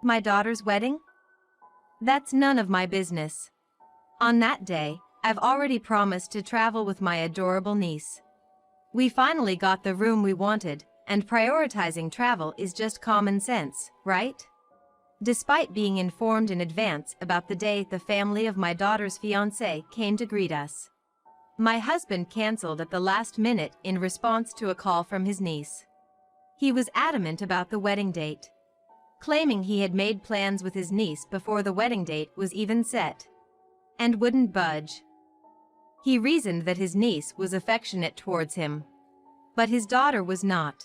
My daughter's wedding? That's none of my business. On that day, I've already promised to travel with my adorable niece. We finally got the room we wanted, and prioritizing travel is just common sense, right? Despite being informed in advance about the day the family of my daughter's fiancé came to greet us, my husband canceled at the last minute in response to a call from his niece. He was adamant about the wedding date, claiming he had made plans with his niece before the wedding date was even set, and wouldn't budge. He reasoned that his niece was affectionate towards him, but his daughter was not.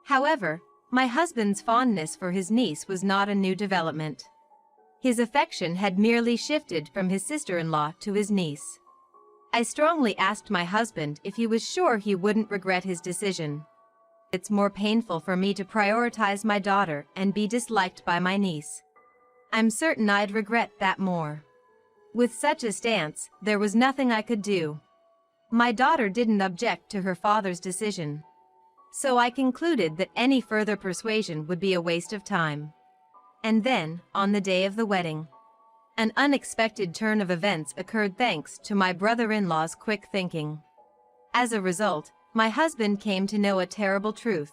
However, my husband's fondness for his niece was not a new development. His affection had merely shifted from his sister-in-law to his niece. I strongly asked my husband if he was sure he wouldn't regret his decision. It's more painful for me to prioritize my daughter and be disliked by my niece. I'm certain I'd regret that more. With such a stance, there was nothing I could do. My daughter didn't object to her father's decision, so I concluded that any further persuasion would be a waste of time. And then, on the day of the wedding, an unexpected turn of events occurred thanks to my brother-in-law's quick thinking. As a result, my husband came to know a terrible truth,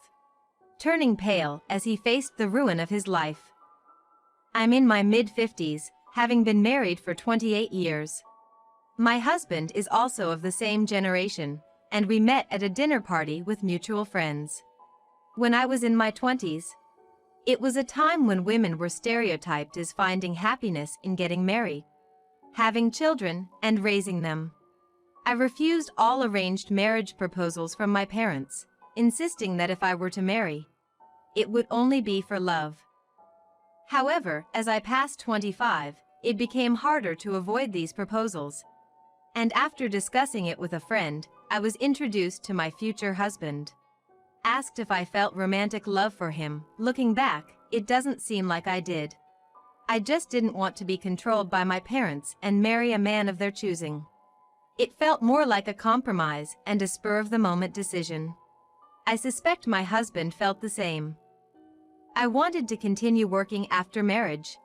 turning pale as he faced the ruin of his life. I'm in my mid-50s, having been married for 28 years. My husband is also of the same generation, and we met at a dinner party with mutual friends. When I was in my 20s, it was a time when women were stereotyped as finding happiness in getting married, having children, and raising them. I refused all arranged marriage proposals from my parents, insisting that if I were to marry, it would only be for love. However, as I passed 25, it became harder to avoid these proposals. And after discussing it with a friend, I was introduced to my future husband. Asked if I felt romantic love for him. Looking back, it doesn't seem like I did. I just didn't want to be controlled by my parents and marry a man of their choosing. It felt more like a compromise and a spur-of-the-moment decision. I suspect my husband felt the same. I wanted to continue working after marriage,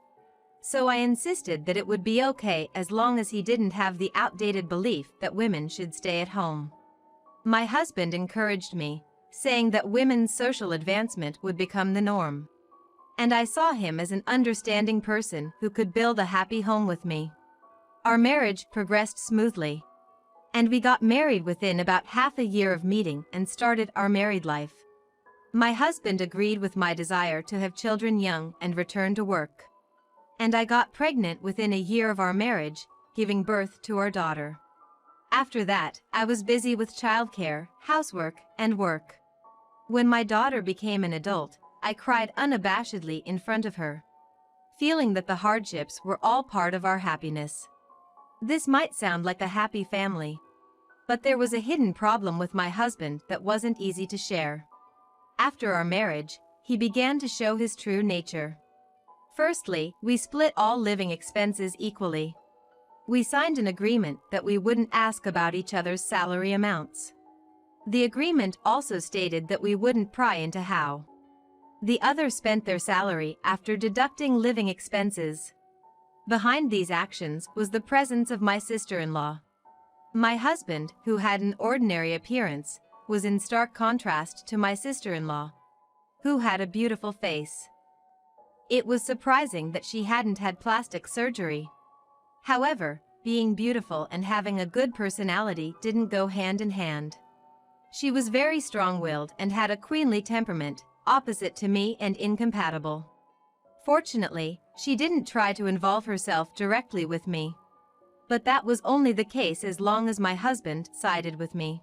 so I insisted that it would be okay as long as he didn't have the outdated belief that women should stay at home. My husband encouraged me, saying that women's social advancement would become the norm. And I saw him as an understanding person who could build a happy home with me. Our marriage progressed smoothly, and we got married within about half a year of meeting and started our married life. My husband agreed with my desire to have children young and return to work. And I got pregnant within a year of our marriage, giving birth to our daughter. After that, I was busy with childcare, housework, and work. When my daughter became an adult, I cried unabashedly in front of her, feeling that the hardships were all part of our happiness. This might sound like a happy family, but there was a hidden problem with my husband that wasn't easy to share. After our marriage, he began to show his true nature. Firstly, we split all living expenses equally. We signed an agreement that we wouldn't ask about each other's salary amounts. The agreement also stated that we wouldn't pry into how the other spent their salary after deducting living expenses. Behind these actions was the presence of my sister-in-law. My husband, who had an ordinary appearance, was in stark contrast to my sister-in-law, who had a beautiful face. It was surprising that she hadn't had plastic surgery. However, being beautiful and having a good personality didn't go hand in hand. She was very strong-willed and had a queenly temperament, opposite to me and incompatible. Fortunately, she didn't try to involve herself directly with me. But that was only the case as long as my husband sided with me.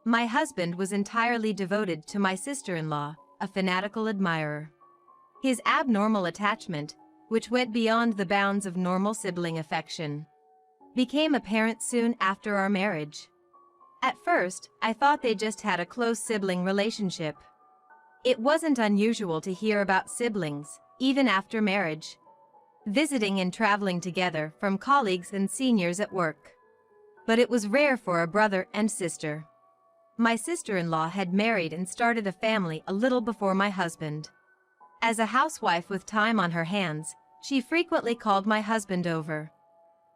My husband was entirely devoted to my sister-in-law, a fanatical admirer. His abnormal attachment, which went beyond the bounds of normal sibling affection, became apparent soon after our marriage. At first, I thought they just had a close sibling relationship. It wasn't unusual to hear about siblings, even after marriage, visiting and traveling together from colleagues and seniors at work. But it was rare for a brother and sister. My sister-in-law had married and started a family a little before my husband. As a housewife with time on her hands, she frequently called my husband over.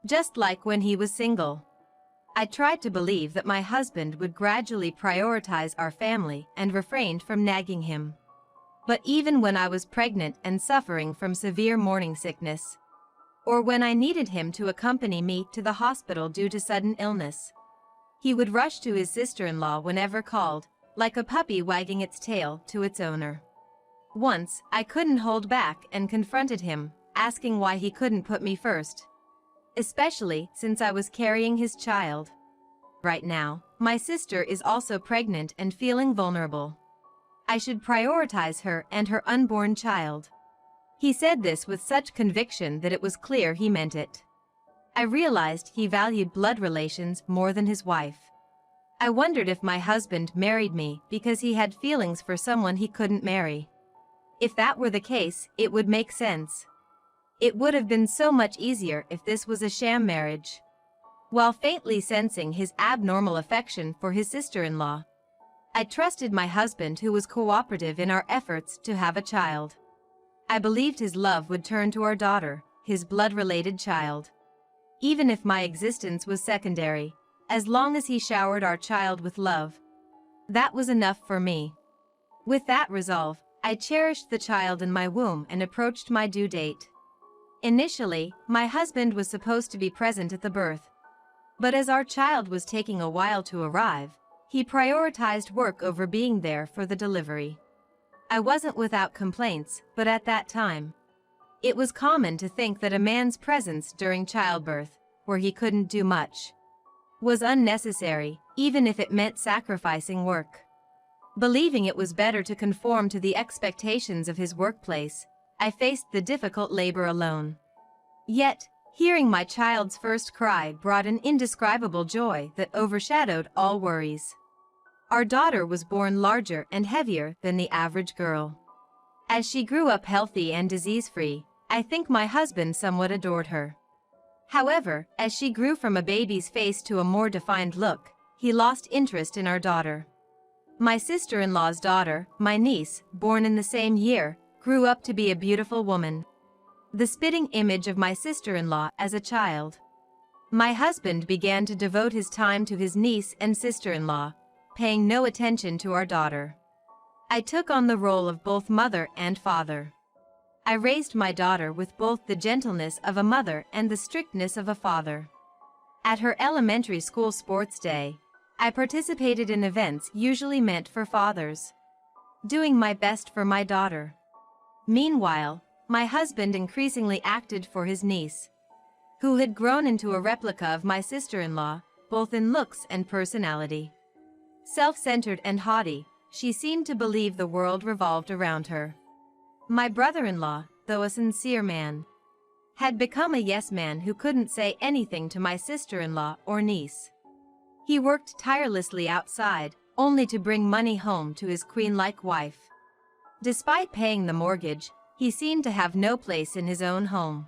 Just like when he was single. I tried to believe that my husband would gradually prioritize our family and refrained from nagging him. But even when I was pregnant and suffering from severe morning sickness, or when I needed him to accompany me to the hospital due to sudden illness, he would rush to his sister-in-law whenever called, like a puppy wagging its tail to its owner. Once, I couldn't hold back and confronted him, asking why he couldn't put me first, especially since I was carrying his child. Right now, my sister is also pregnant and feeling vulnerable. I should prioritize her and her unborn child. He said this with such conviction that it was clear he meant it. I realized he valued blood relations more than his wife. I wondered if my husband married me because he had feelings for someone he couldn't marry. If that were the case, it would make sense. It would have been so much easier if this was a sham marriage. While faintly sensing his abnormal affection for his sister-in-law, I trusted my husband, who was cooperative in our efforts to have a child. I believed his love would turn to our daughter, his blood-related child. Even if my existence was secondary, as long as he showered our child with love, that was enough for me. With that resolve, I cherished the child in my womb and approached my due date. Initially, my husband was supposed to be present at the birth. But as our child was taking a while to arrive, he prioritized work over being there for the delivery. I wasn't without complaints, but at that time, it was common to think that a man's presence during childbirth, where he couldn't do much, was unnecessary, even if it meant sacrificing work. Believing it was better to conform to the expectations of his workplace, I faced the difficult labor alone. Yet, hearing my child's first cry brought an indescribable joy that overshadowed all worries. Our daughter was born larger and heavier than the average girl. As she grew up healthy and disease-free, I think my husband somewhat adored her. However, as she grew from a baby's face to a more defined look, he lost interest in our daughter. My sister-in-law's daughter, my niece, born in the same year, grew up to be a beautiful woman, the spitting image of my sister-in-law as a child. My husband began to devote his time to his niece and sister-in-law, paying no attention to our daughter. I took on the role of both mother and father. I raised my daughter with both the gentleness of a mother and the strictness of a father. At her elementary school sports day, I participated in events usually meant for fathers, doing my best for my daughter. Meanwhile, my husband increasingly acted for his niece, who had grown into a replica of my sister-in-law, both in looks and personality. Self-centered and haughty, she seemed to believe the world revolved around her. My brother-in-law, though a sincere man, had become a yes-man who couldn't say anything to my sister-in-law or niece. He worked tirelessly outside, only to bring money home to his queen-like wife. Despite paying the mortgage, he seemed to have no place in his own home.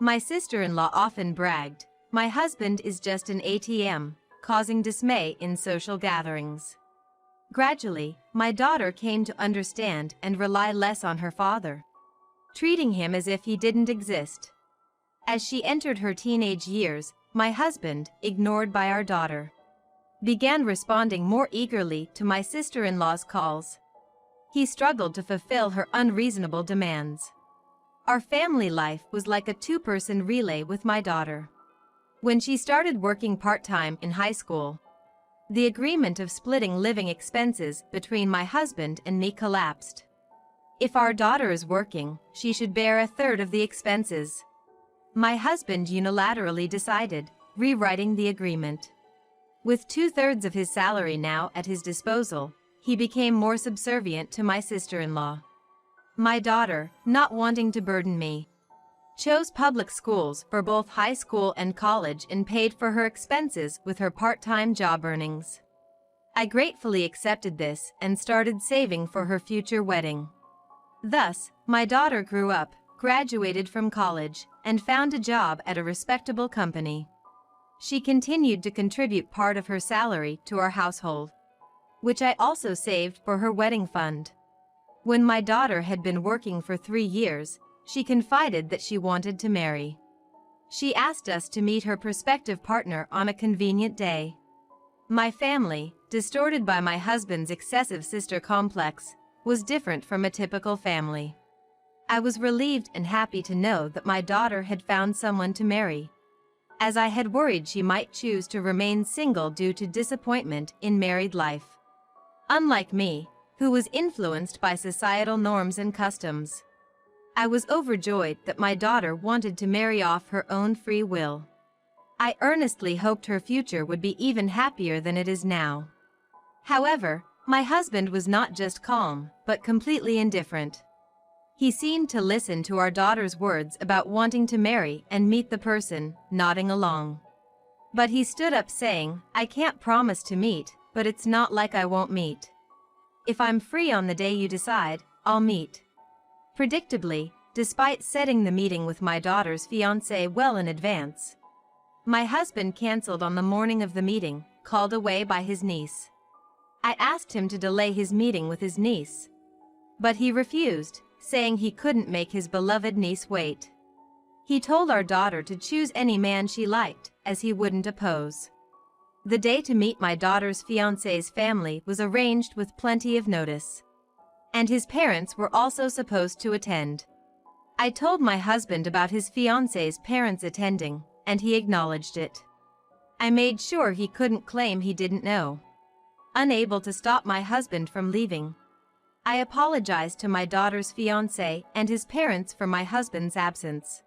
My sister-in-law often bragged, "My husband is just an ATM," causing dismay in social gatherings. Gradually, my daughter came to understand and rely less on her father, treating him as if he didn't exist. As she entered her teenage years, my husband, ignored by our daughter, began responding more eagerly to my sister-in-law's calls. He struggled to fulfill her unreasonable demands. Our family life was like a two-person relay with my daughter. When she started working part-time in high school, the agreement of splitting living expenses between my husband and me collapsed. If our daughter is working, she should bear a third of the expenses. My husband unilaterally decided, rewriting the agreement. With 2/3 of his salary now at his disposal, he became more subservient to my sister-in-law. My daughter, not wanting to burden me, chose public schools for both high school and college and paid for her expenses with her part-time job earnings. I gratefully accepted this and started saving for her future wedding. Thus, my daughter grew up, graduated from college, and found a job at a respectable company. She continued to contribute part of her salary to our household, which I also saved for her wedding fund. When my daughter had been working for 3 years, she confided that she wanted to marry. She asked us to meet her prospective partner on a convenient day. My family, distorted by my husband's excessive sister complex, was different from a typical family. I was relieved and happy to know that my daughter had found someone to marry, as I had worried she might choose to remain single due to disappointment in married life. Unlike me, who was influenced by societal norms and customs, I was overjoyed that my daughter wanted to marry off her own free will. I earnestly hoped her future would be even happier than it is now. However, my husband was not just calm, but completely indifferent. He seemed to listen to our daughter's words about wanting to marry and meet the person, nodding along. But he stood up saying, "I can't promise to meet, but it's not like I won't meet. If I'm free on the day you decide, I'll meet." Predictably, despite setting the meeting with my daughter's fiancé well in advance, my husband canceled on the morning of the meeting, called away by his niece. I asked him to delay his meeting with his niece, but he refused, saying he couldn't make his beloved niece wait. He told our daughter to choose any man she liked, as he wouldn't oppose. The day to meet my daughter's fiancé's family was arranged with plenty of notice, and his parents were also supposed to attend. I told my husband about his fiancé's parents attending, and he acknowledged it. I made sure he couldn't claim he didn't know. Unable to stop my husband from leaving, I apologized to my daughter's fiancé and his parents for my husband's absence,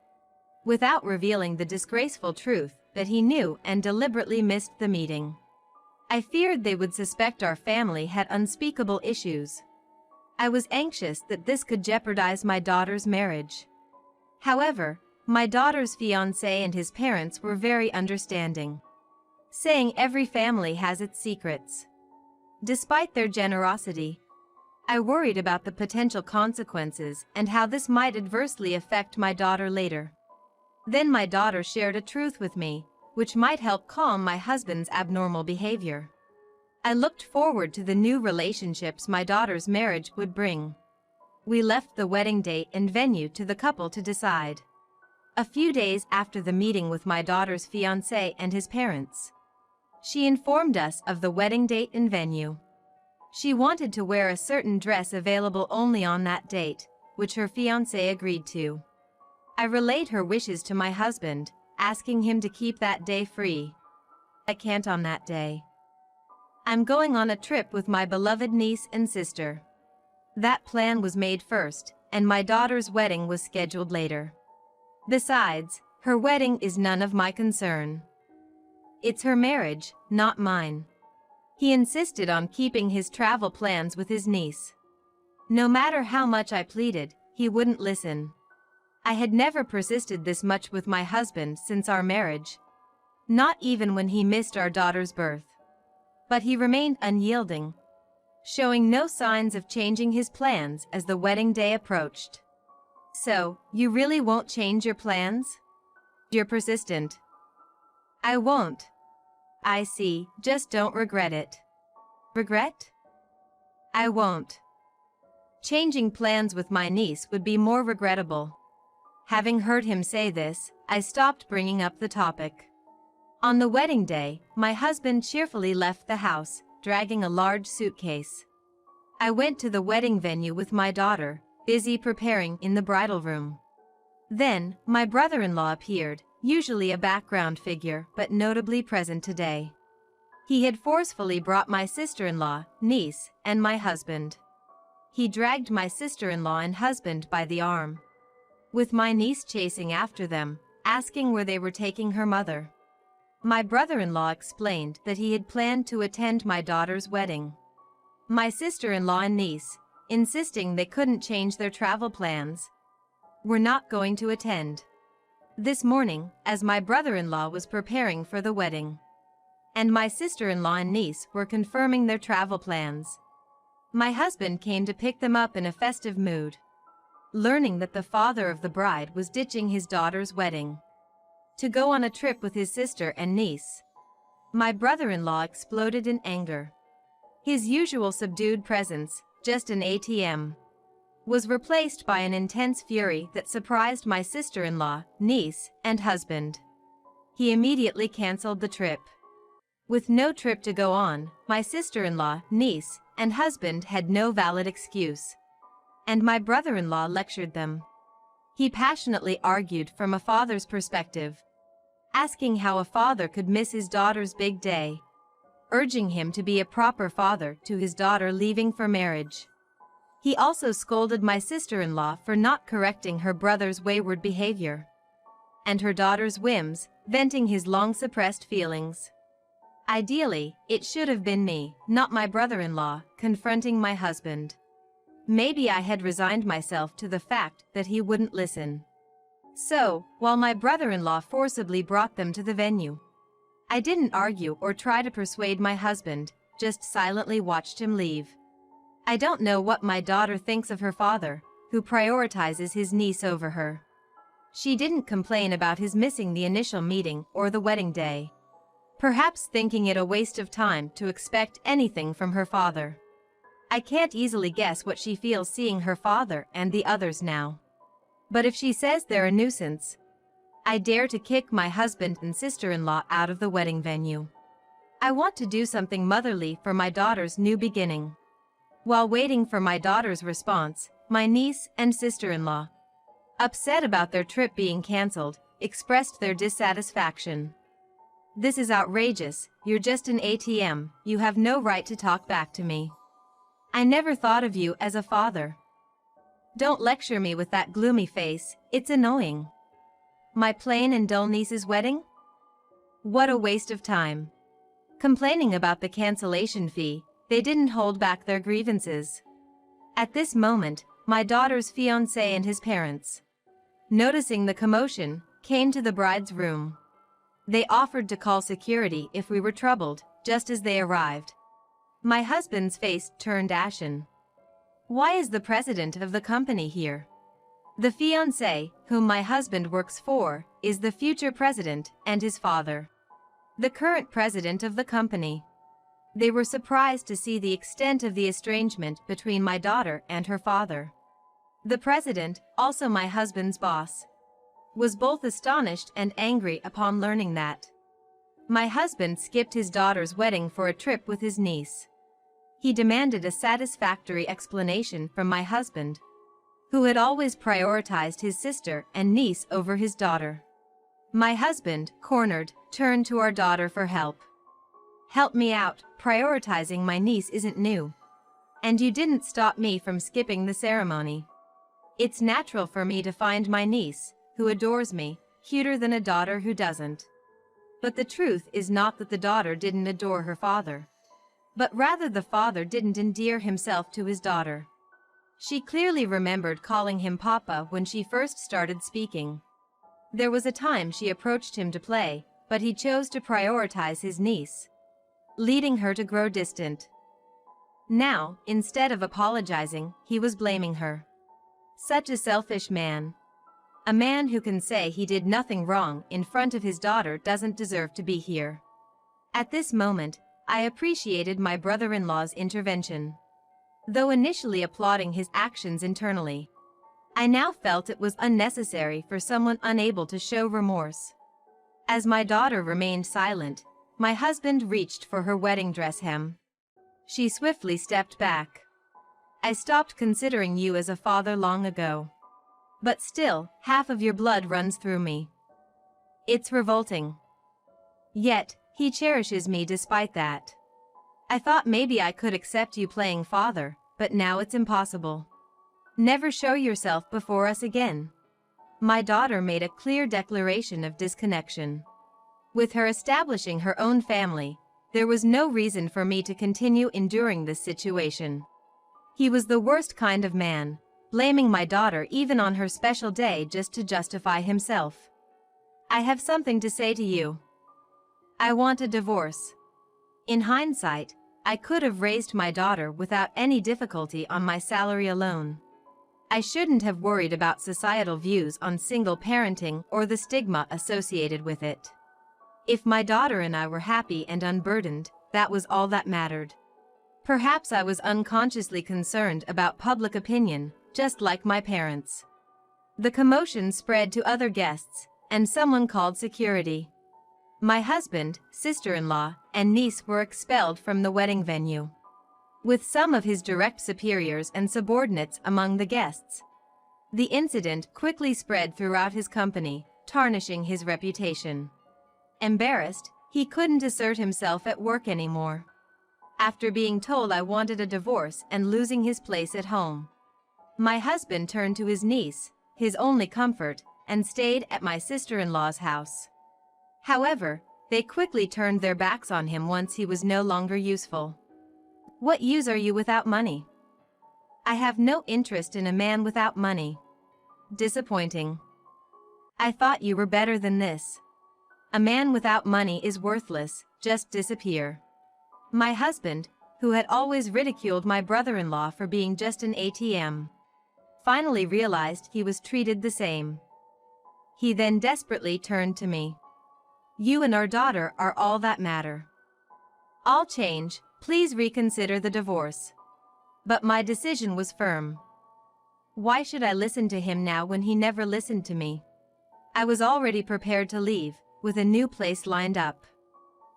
without revealing the disgraceful truth that he knew and deliberately missed the meeting. I feared they would suspect our family had unspeakable issues. I was anxious that this could jeopardize my daughter's marriage. However, my daughter's fiancé and his parents were very understanding, saying every family has its secrets. Despite their generosity, I worried about the potential consequences and how this might adversely affect my daughter later. Then my daughter shared a truth with me, which might help calm my husband's abnormal behavior. I looked forward to the new relationships my daughter's marriage would bring. We left the wedding date and venue to the couple to decide. A few days after the meeting with my daughter's fiancé and his parents, she informed us of the wedding date and venue. She wanted to wear a certain dress available only on that date, which her fiancé agreed to. I relayed her wishes to my husband, asking him to keep that day free. "I can't on that day. I'm going on a trip with my beloved niece and sister." That plan was made first, and my daughter's wedding was scheduled later. Besides, her wedding is none of my concern. It's her marriage, not mine. He insisted on keeping his travel plans with his niece. No matter how much I pleaded, he wouldn't listen. I had never persisted this much with my husband since our marriage, not even when he missed our daughter's birth. But he remained unyielding, showing no signs of changing his plans as the wedding day approached. "So, you really won't change your plans? You're persistent." "I won't." "I see, just don't regret it." "Regret? I won't." Changing plans with my niece would be more regrettable. Having heard him say this, I stopped bringing up the topic. On the wedding day, my husband cheerfully left the house, dragging a large suitcase. I went to the wedding venue with my daughter, busy preparing in the bridal room. Then, my brother-in-law appeared, usually a background figure, but notably present today. He had forcefully brought my sister-in-law, niece, and my husband. He dragged my sister-in-law and husband by the arm, with my niece chasing after them, asking where they were taking her mother. My brother-in-law explained that he had planned to attend my daughter's wedding. My sister-in-law and niece, insisting they couldn't change their travel plans, were not going to attend. This morning, as my brother-in-law was preparing for the wedding, and my sister-in-law and niece were confirming their travel plans, my husband came to pick them up in a festive mood, learning that the father of the bride was ditching his daughter's wedding to go on a trip with his sister and niece. My brother-in-law exploded in anger. His usual subdued presence, just an ATM, was replaced by an intense fury that surprised my sister-in-law, niece, and husband. He immediately canceled the trip. With no trip to go on, my sister-in-law, niece, and husband had no valid excuse. And my brother-in-law lectured them. He passionately argued from a father's perspective, asking how a father could miss his daughter's big day, urging him to be a proper father to his daughter leaving for marriage. He also scolded my sister-in-law for not correcting her brother's wayward behavior and her daughter's whims, venting his long-suppressed feelings. Ideally, it should have been me, not my brother-in-law, confronting my husband. Maybe I had resigned myself to the fact that he wouldn't listen. So, while my brother-in-law forcibly brought them to the venue, I didn't argue or try to persuade my husband, just silently watched him leave. I don't know what my daughter thinks of her father, who prioritizes his niece over her. She didn't complain about his missing the initial meeting or the wedding day, perhaps thinking it a waste of time to expect anything from her father. I can't easily guess what she feels seeing her father and the others now. But if she says they're a nuisance, I dare to kick my husband and sister-in-law out of the wedding venue. I want to do something motherly for my daughter's new beginning. While waiting for my daughter's response, my niece and sister-in-law, upset about their trip being cancelled, expressed their dissatisfaction. "This is outrageous, you're just an ATM, you have no right to talk back to me. I never thought of you as a father. Don't lecture me with that gloomy face, it's annoying. My plain and dull niece's wedding? What a waste of time." Complaining about the cancellation fee, they didn't hold back their grievances. At this moment, my daughter's fiancé and his parents, noticing the commotion, came to the bride's room. They offered to call security if we were troubled, just as they arrived. My husband's face turned ashen. "Why is the president of the company here?" The fiancé, whom my husband works for, is the future president and his father, the current president of the company. They were surprised to see the extent of the estrangement between my daughter and her father. The president, also my husband's boss, was both astonished and angry upon learning that my husband skipped his daughter's wedding for a trip with his niece. He demanded a satisfactory explanation from my husband, who had always prioritized his sister and niece over his daughter. My husband, cornered, turned to our daughter for help. "Help me out, prioritizing my niece isn't new. And you didn't stop me from skipping the ceremony. It's natural for me to find my niece, who adores me, cuter than a daughter who doesn't." But the truth is not that the daughter didn't adore her father, but rather the father didn't endear himself to his daughter. She clearly remembered calling him Papa when she first started speaking. There was a time she approached him to play, but he chose to prioritize his niece, leading her to grow distant. Now, instead of apologizing, he was blaming her. Such a selfish man. A man who can say he did nothing wrong in front of his daughter doesn't deserve to be here. At this moment, I appreciated my brother-in-law's intervention. Though initially applauding his actions internally, I now felt it was unnecessary for someone unable to show remorse. As my daughter remained silent, my husband reached for her wedding dress hem. She swiftly stepped back. "I stopped considering you as a father long ago. But still, half of your blood runs through me. It's revolting. Yet, he cherishes me despite that. I thought maybe I could accept you playing father, but now it's impossible. Never show yourself before us again." My daughter made a clear declaration of disconnection. With her establishing her own family, there was no reason for me to continue enduring this situation. He was the worst kind of man, blaming my daughter even on her special day just to justify himself. "I have something to say to you. I want a divorce." In hindsight, I could have raised my daughter without any difficulty on my salary alone. I shouldn't have worried about societal views on single parenting or the stigma associated with it. If my daughter and I were happy and unburdened, that was all that mattered. Perhaps I was unconsciously concerned about public opinion, just like my parents. The commotion spread to other guests, and someone called security. My husband, sister-in-law, and niece were expelled from the wedding venue, with some of his direct superiors and subordinates among the guests. The incident quickly spread throughout his company, tarnishing his reputation. Embarrassed, he couldn't assert himself at work anymore. After being told I wanted a divorce and losing his place at home, my husband turned to his niece, his only comfort, and stayed at my sister-in-law's house. However, they quickly turned their backs on him once he was no longer useful. What use are you without money? I have no interest in a man without money. Disappointing. I thought you were better than this. A man without money is worthless, just disappear. My husband, who had always ridiculed my brother-in-law for being just an ATM, finally realized he was treated the same. He then desperately turned to me. You and our daughter are all that matter. I'll change, please reconsider the divorce. But my decision was firm. Why should I listen to him now when he never listened to me? I was already prepared to leave, with a new place lined up.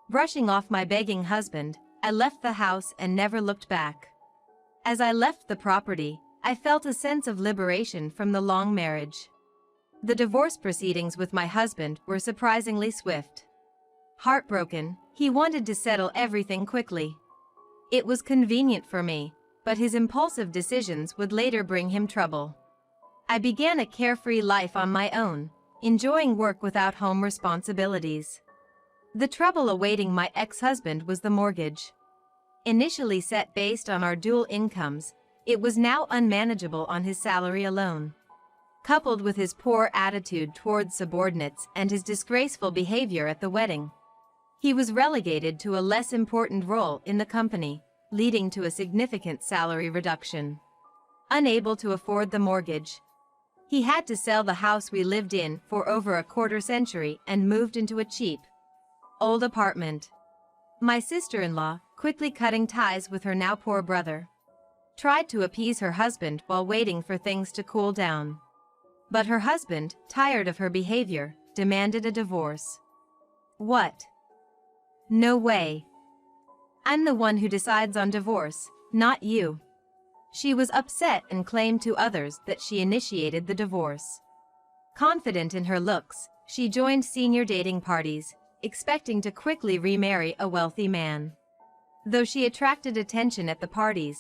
Brushing off my begging husband, I left the house and never looked back. As I left the property, I felt a sense of liberation from the long marriage. The divorce proceedings with my husband were surprisingly swift. Heartbroken, he wanted to settle everything quickly. It was convenient for me, but his impulsive decisions would later bring him trouble. I began a carefree life on my own, enjoying work without home responsibilities. The trouble awaiting my ex-husband was the mortgage. Initially set based on our dual incomes, it was now unmanageable on his salary alone. Coupled with his poor attitude towards subordinates and his disgraceful behavior at the wedding, he was relegated to a less important role in the company, leading to a significant salary reduction. Unable to afford the mortgage, he had to sell the house we lived in for over a quarter century and moved into a cheap, old apartment. My sister-in-law, quickly cutting ties with her now poor brother, tried to appease her husband while waiting for things to cool down. But her husband, tired of her behavior, demanded a divorce. What? No way. I'm the one who decides on divorce, not you. She was upset and claimed to others that she initiated the divorce. Confident in her looks, she joined senior dating parties, expecting to quickly remarry a wealthy man. Though she attracted attention at the parties,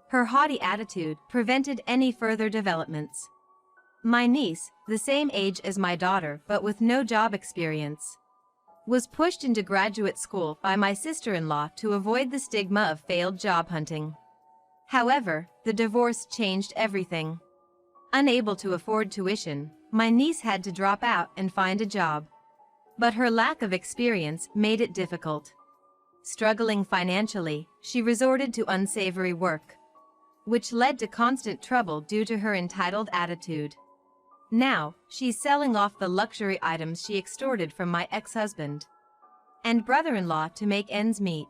her haughty attitude prevented any further developments. My niece, the same age as my daughter but with no job experience, was pushed into graduate school by my sister-in-law to avoid the stigma of failed job hunting. However, the divorce changed everything. Unable to afford tuition, my niece had to drop out and find a job. But her lack of experience made it difficult. Struggling financially, she resorted to unsavory work, which led to constant trouble due to her entitled attitude. Now, she's selling off the luxury items she extorted from my ex-husband and brother-in-law to make ends meet.